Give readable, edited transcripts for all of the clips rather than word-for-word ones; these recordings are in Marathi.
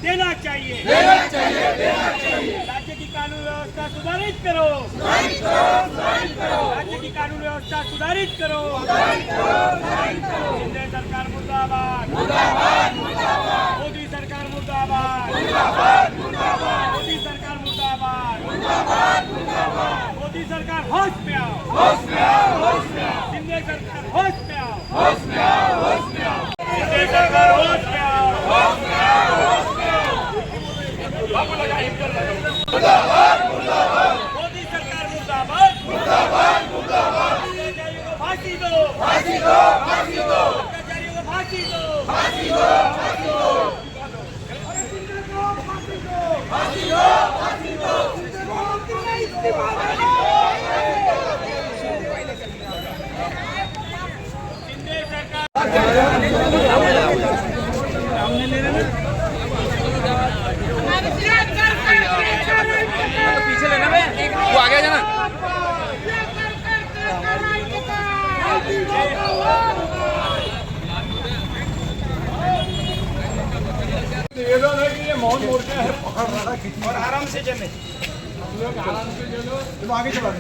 देना चाहिए। राज्य की कानून व्यवस्था सुधारित करो। राज्य की कानून व्यवस्था सुधारित करो। शिंदे सरकार मुर्दाबाद। मोदी सरकार मुर्दाबाद। मोदी सरकार मुर्दाबाद। मोदी सरकार होश में आओ। शिंदे सरकार होश में आओ। शिंदे सरकार होश में आओ। मुर्दाबाद मुर्दाबाद मोदी सरकार मुर्दाबाद मुर्दाबाद मुर्दाबाद कर्मचारियों को फांसी दो फांसी दो फांसी दो कर्मचारियों को फांसी दो फांसी दो फांसी दो फांसी दो फांसी दो शिंदे सरकार वो आगे जाना निवेदन है कि ये मौन मोर्चा है पकड़ रहा खींच और आराम से चले आराम से चलो तुम आगे चलो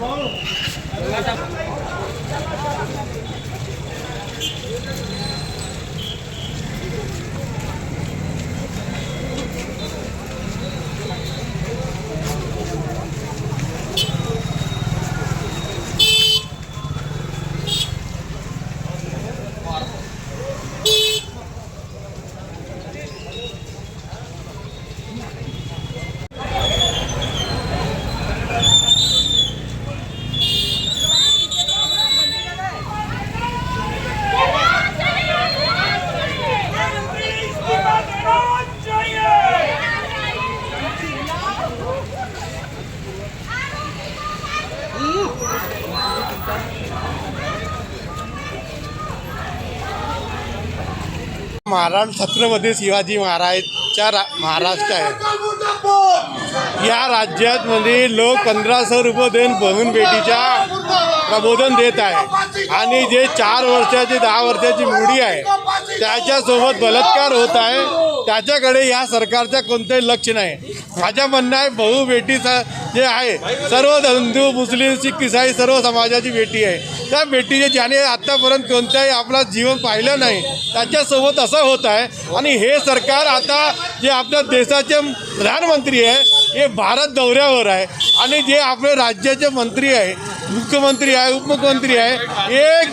महाराज छत्रपती शिवाजी महाराजच्या महाराष्ट्र आहे। या राज्यात मध्ये लोक 1500 रुपये देऊन बहीण बेटीच्या प्रबोधन देत आहे आणि जे 4 वर्षाची 10 वर्षाची मुली आहे त्याच्यासोबत बलात्कार होत आहे, त्याच्याकडे या सरकारचं कोणतंही लक्ष नाही। माझं म्हणणं आहे बहु बेटीचा जे आहे सर्व हिंदू मुस्लिम सिख ईसाई सर्व समाजाची बेटी आहे, त्या बेटीचे ज्याने आतापर्यंत कोणत्याही आपला जीवन पाहिलं नाही त्याच्यासोबत असं होत आहे। आणि हे सरकार आता जे आपल्या देशाचे प्रधानमंत्री आहे हे भारत दौऱ्यावर आहे आणि जे आपले राज्याचे मंत्री आहे मुख्यमंत्री आहे उपमुख्यमंत्री आहे एक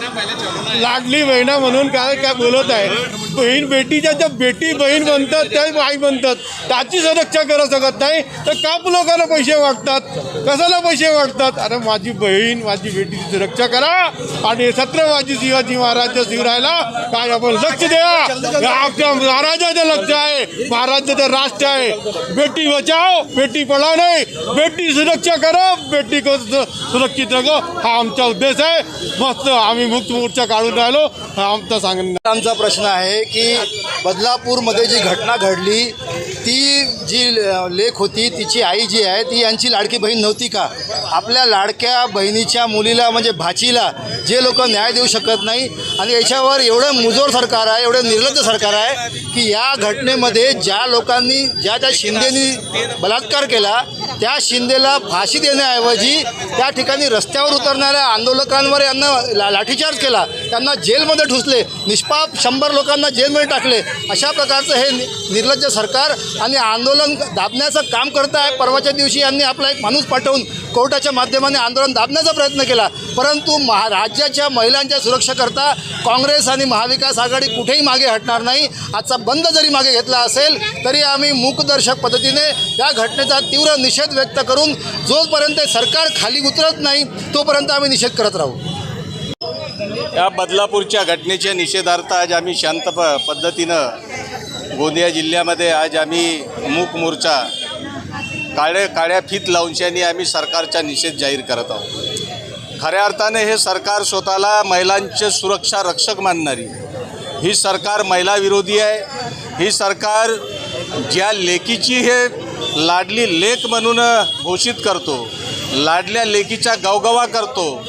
लाडली बहिणा म्हणून काय काय बोलत आहे। बहीण बेटीच्या ज्या बेटी बहीण बनतात त्या आई बनतात त्याची सुरक्षा करू शकत नाही तर का लोकांना पैसे वाटतात, कशाला पैसे वाटतात? अरे माझी बहीण माझी बेटीची सुरक्षा करा आणि छत्रपती शिवाजी महाराजच्या शिवरायाला काय आपण लक्ष द्या। आपल्या महाराजाचं लक्ष आहे, महाराजाचं राष्ट्र आहे। बेटी बचाओ बेटी पढाओ नाही, बेटी सुरक्षा करा बेटी को सुरक्षित रखो हा आमचा उद्देश आहे। मस्त आम्ही मुक्त मोर्चा काढून राहिलो हा आमचा सांगणं। आमचा प्रश्न आहे की बदलापूरमध्ये जी घटना घडली ती जी लेख होती तिची आई जी आहे ती यांची लाडकी बहीण नव्हती का? आपल्या लाडक्या बहिणीच्या मुलीला म्हणजे भाचीला जे लोक न्याय देऊ शकत नाही आणि याच्यावर एवढं मुजोर सरकार आहे, एवढं निर्लज्ज सरकार आहे की या घटनेमध्ये ज्या लोकांनी ज्या शिंदेनी बलात्कार केला त्या शिंदेला फाशी देण्याऐवजी त्या ठिकाणी रस्त्यावर उतरणाऱ्या आंदोलकांवर यांना लाठीचार्ज केला। त्यांना जेलमध्ये ठुसले, निष्पाप 100 लोकांना जेलमध्ये टाकले. अशा प्रकारचं हे निर्लज्ज सरकार आणि आंदोलन दाबण्याचं काम करत आहे. परवाच्या दिवशी यांनी आपला एक माणूस पाठवून कोर्टाच्या माध्यमाने आंदोलन दाबण्याचा प्रयत्न केला, परंतु राज्याच्या महिलांच्या सुरक्षेकरता काँग्रेस आणि महाविकास आघाडी कुठेही मागे हटणार नाही. आजचा बंद जरी मागे घेतला असेल तरी आम्ही मूकदर्शक पद्धतीने या घटनेचा तीव्र निषेध व्यक्त करून जोपर्यंत सरकार खाली उतरत नाही तोपर्यंत आम्ही निषेध करत राहू. या बदलापूरच्या घटनेच्या निषेधार्थ आज आम्ही शांत पद्धतीनं गोंदिया जिल्ह्यामध्ये आज आम्ही मूक मोर्चा काळ्या फीत लावूनशानी आम्ही सरकारचा निषेध जाहीर करत आहोत. खऱ्या अर्थाने हे सरकार स्वतःला महिलांचे सुरक्षा रक्षक मानणारी ही सरकार महिला विरोधी आहे. ही सरकार ज्या लेकीची हे लाडली लेक म्हणून घोषित करतो, लाडल्या लेकीचा गवगवा करतो,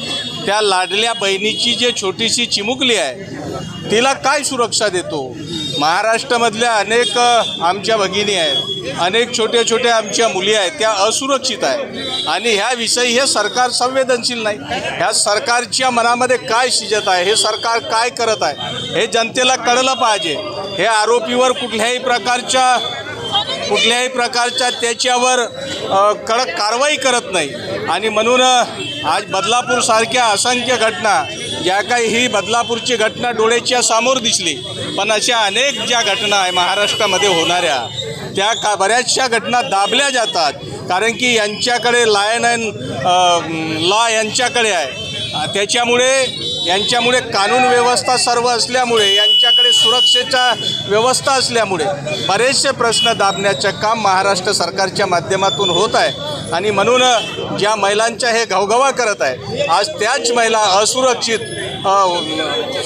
त्या लाडल्या बहिणीची जे छोटीशी चिमुकली आहे तिला काय सुरक्षा देतो. महाराष्ट्रामधल्या अनेक आमच्या भगिनी आहेत, अनेक छोट्या आमच्या मुली आहेत, त्या असुरक्षित आहेत आणि ह्याविषयी हे सरकार संवेदनशील नाही. ह्या सरकारच्या मनामध्ये काय शिजत आहे, हे सरकार काय करत आहे हे जनतेला कळलं पाहिजे. हे आरोपीवर कुठल्याही प्रकारच्या त्याच्यावर कडक कारवाई करत नाही आणि म्हणून आज बदलापूरसारख्या असंख्य घटना, ज्या काही ही बदलापूरची घटना डोळ्याच्या समोर दिसली, पण अशा अनेक ज्या घटना आहे महाराष्ट्रामध्ये होणाऱ्या त्या बऱ्याचशा घटना दाबल्या जातात. कारण की यांच्याकडे लायन अँड लॉ यांच्याकडे आहे, यांच्यामुळे कानून व्यवस्था सर्व असल्यामुळे, यांच्याकडे सुरक्षेचा व्यवस्था असल्यामुळे बरेचसे प्रश्न दाबण्याचं काम महाराष्ट्र सरकारच्या माध्यमातून होत आहे. आणि म्हणून ज्या महिलांच्या हे घवघवा करत आहे, आज त्याच महिला असुरक्षित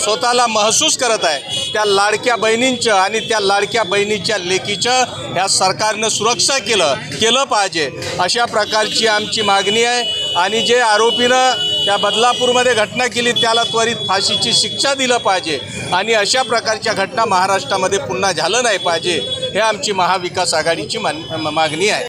स्वतःला महसूस करत आहे. त्या लाडक्या बहिणींचं आणि त्या लाडक्या बहिणीच्या लेकीचं ह्या सरकारनं सुरक्षा केलं पाहिजे, अशा प्रकारची आमची मागणी आहे. आणि जे आरोपीनं त्या बदलापूरमध्ये घटना केली त्याला त्वरित फाशीची शिक्षा दिलं पाहिजे आणि अशा प्रकारच्या घटना महाराष्ट्रामध्ये पुन्हा झालं नाही पाहिजे, हे आमची महाविकास आघाडीची मागणी आहे.